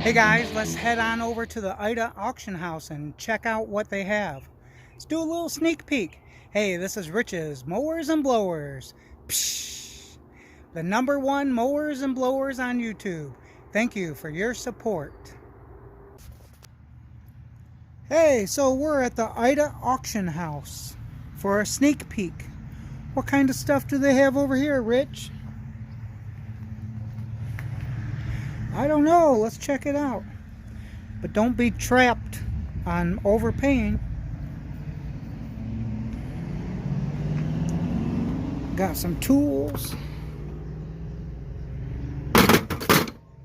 Hey guys, let's head on over to the Whadda auction house and check out what they have. Let's do a little sneak peek. Hey, this is Rich's Mowers and Blowers. Psh, the #1 Mowers and Blowers on YouTube. Thank you for your support. Hey, so we're at the Whadda auction house for a sneak peek. What kind of stuff do they have over here, Rich? I don't know. Let's check it out. But don't be trapped on overpaying. Got some tools.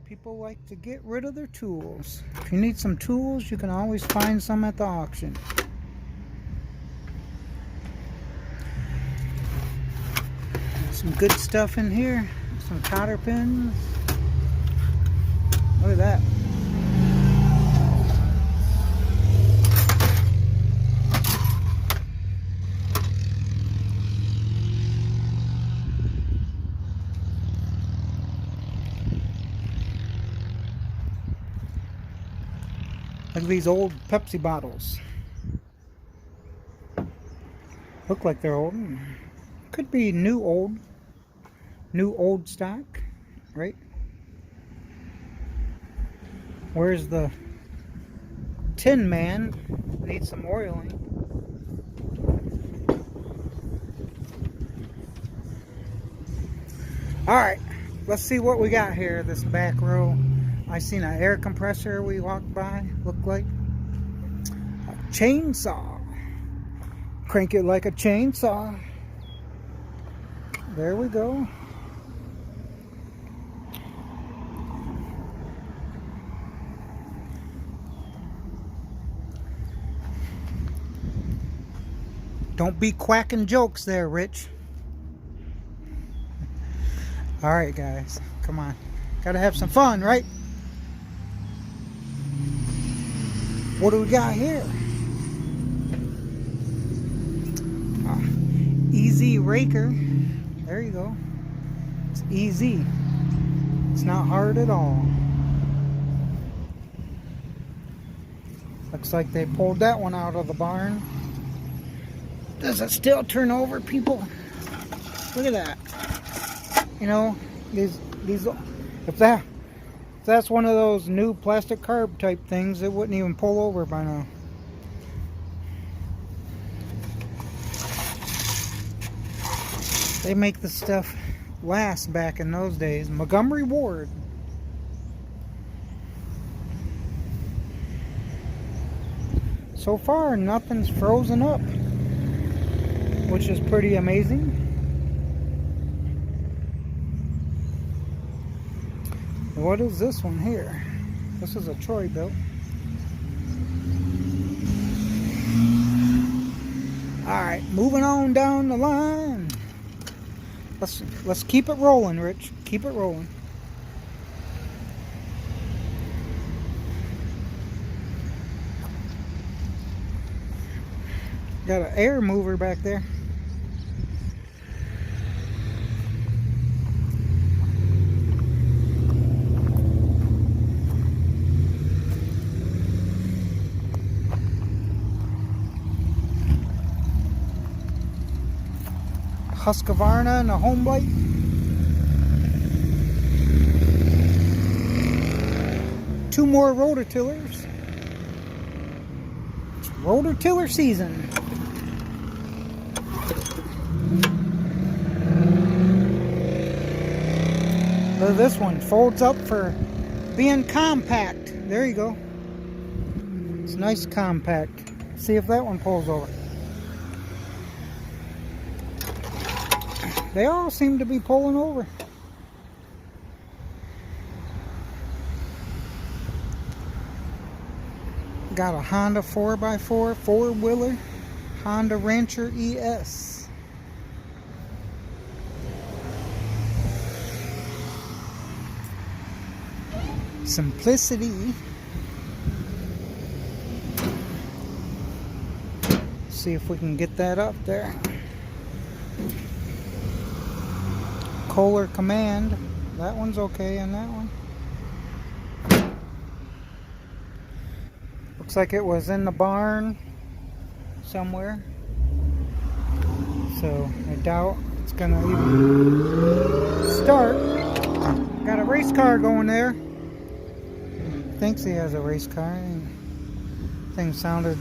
People like to get rid of their tools. If you need some tools, you can always find some at the auction. Some good stuff in here. Some cotter pins. Look at that. Look at these old Pepsi bottles. Look like they're old. Could be new old stock, right? Where's the Tin Man? Needs some oiling. Alright, let's see what we got here, this back row. I seen an air compressor we walked by, looked like a chainsaw. Crank it like a chainsaw. There we go. Don't be quacking jokes there, Rich. Alright, guys. Come on. Gotta have some fun, right? What do we got here? Easy Raker. There you go. It's easy. It's not hard at all. Looks like they pulled that one out of the barn. Does it still turn over, people? Look at that. You know, these if that's one of those new plastic carb type things, it wouldn't even pull over by now. They make the stuff last back in those days. Montgomery Ward. So far, nothing's frozen up, which is pretty amazing. What is this one here? This is a TroyBuilt. Alright, moving on down the line. Let's keep it rolling, Rich. Keep it rolling. Got an air mover back there. Husqvarna and a home light. Two more Rototillers. It's Rototiller season. Look at this one. Folds up for being compact. There you go. It's nice compact. See if that one pulls over. They all seem to be pulling over. Got a Honda 4x4 four-wheeler, Honda Rancher ES. Simplicity. See if we can get that up there. Kohler Command, that one's okay in that one. Looks like it was in the barn somewhere. So I doubt it's gonna even start. Got a race car going there. Thinks he has a race car. Thing sounded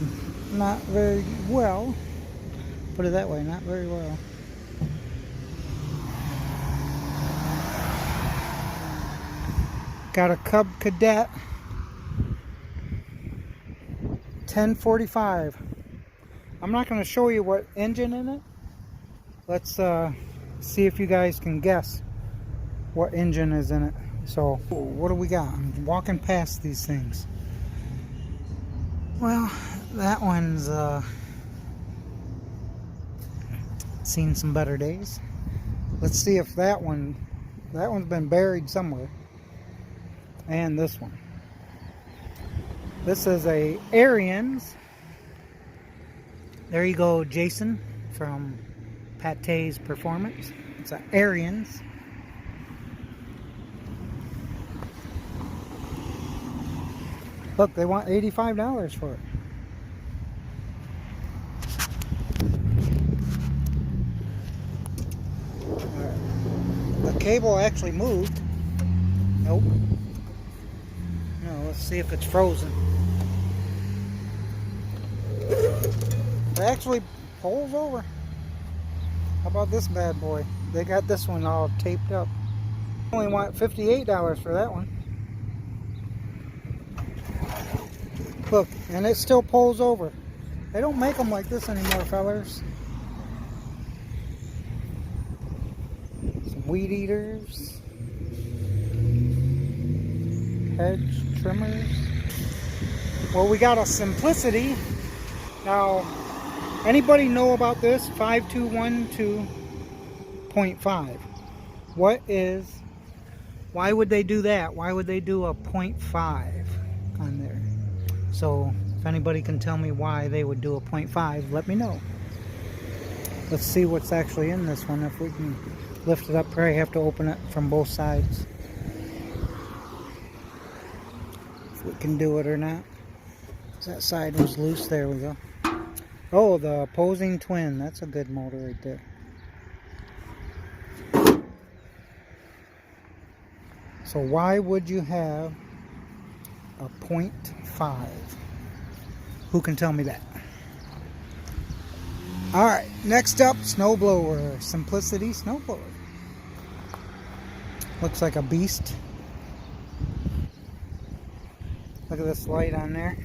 not very well. Put it that way, not very well. Got a Cub Cadet 1045. I'm not going to show you what engine in it. Let's see if you guys can guess what engine is in it. So what do we got? I'm walking past these things. Well, that one's seen some better days. Let's see if that one's been buried somewhere. And this one. This is a Ariens. There you go, Jason from Pate's Performance. It's an Ariens. Look, they want $85 for it. The cable actually moved. Nope. No, let's see if it's frozen. It actually pulls over. How about this bad boy? They got this one all taped up. Only want $58 for that one. Look, and it still pulls over. They don't make them like this anymore, fellers. Some weed eaters. Hedge trimmers. Well, we got a Simplicity. Now, anybody know about this? 5212.5. Why would they do that? Why would they do a 0.5 on there? So, if anybody can tell me why they would do a 0.5, let me know. Let's see what's actually in this one. If we can lift it up, probably have to open it from both sides. If we can do it or not. That side was loose. There we go. Oh, the opposing twin. That's a good motor right there. So why would you have a 0.5? Who can tell me that? Alright, next up, snowblower. Simplicity snowblower. Looks like a beast. Look at this light on there.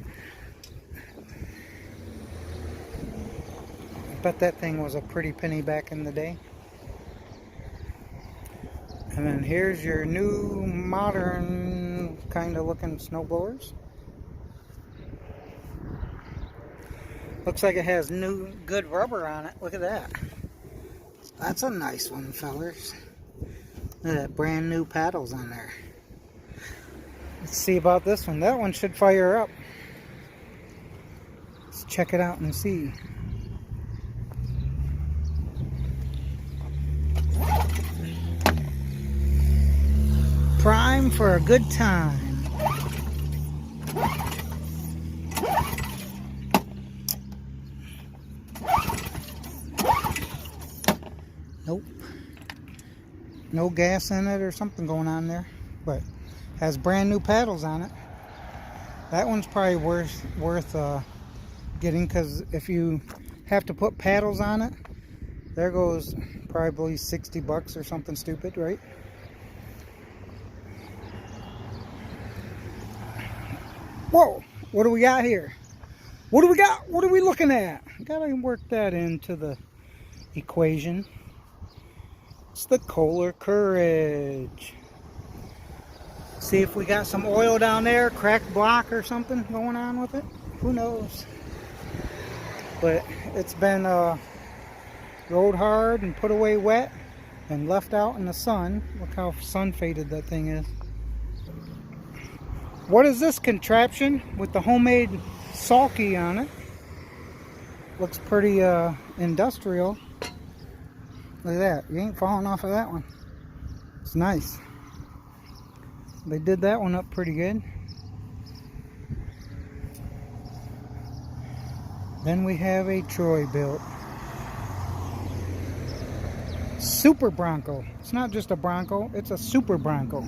I bet that thing was a pretty penny back in the day. And then here's your new modern kind of looking snowblowers. Looks like it has new good rubber on it. Look at that. That's a nice one, fellers. Look at that, brand new paddles on there. Let's see about this one. That one should fire up. Let's check it out and see. Prime for a good time. Nope. No gas in it or something going on there, but has brand new paddles on it. That one's probably worth getting, because if you have to put paddles on it, there goes probably 60 bucks or something stupid, right? Whoa, what do we got here? What do we got? What are we looking at? Gotta work that into the equation. It's the Kohler Courage. See if we got some oil down there, cracked block or something going on with it. Who knows? But it's been rode hard and put away wet and left out in the sun. Look how sun faded that thing is. What is this contraption with the homemade sulky on it? Looks pretty industrial. Look at that. You ain't falling off of that one. It's nice. They did that one up pretty good. Then we have a TroyBuilt Super Bronco. It's not just a Bronco, it's a Super Bronco.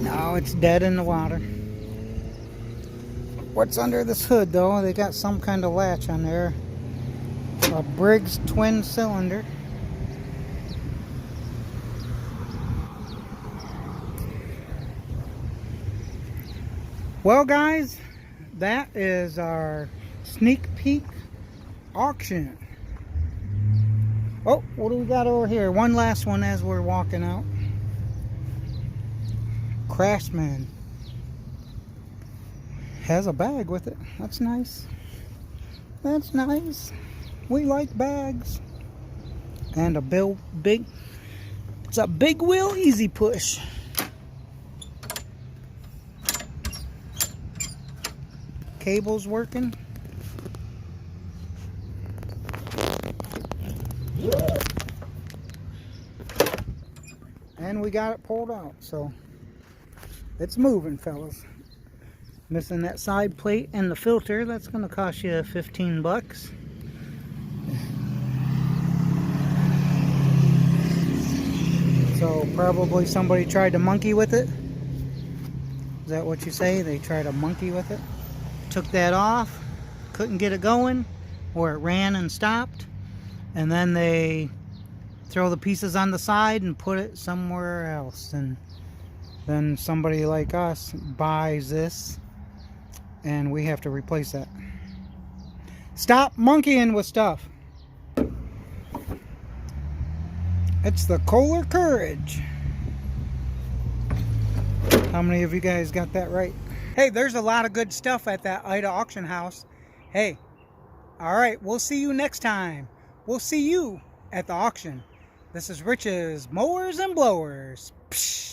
No, it's dead in the water. What's under this hood though? They got some kind of latch on there. A Briggs twin cylinder. Well guys, that is our sneak peek auction. Oh, what do we got over here? One last one as we're walking out. Craftsman has a bag with it. That's nice. That's nice. We like bags. And a big, it's a big wheel easy push. Cable's working. And we got it pulled out, so it's moving, fellas. Missing that side plate and the filter. That's going to cost you 15 bucks. So probably somebody tried to monkey with it. Is that what you say? They tried to monkey with it? Took that off, couldn't get it going, or it ran and stopped. And then they throw the pieces on the side and put it somewhere else. And then somebody like us buys this and we have to replace that. Stop monkeying with stuff. It's the Kohler Courage. How many of you guys got that right? Hey, there's a lot of good stuff at that Whadda auction house. Hey, all right, we'll see you next time. We'll see you at the auction. This is Rich's Mowers and Blowers. Psh.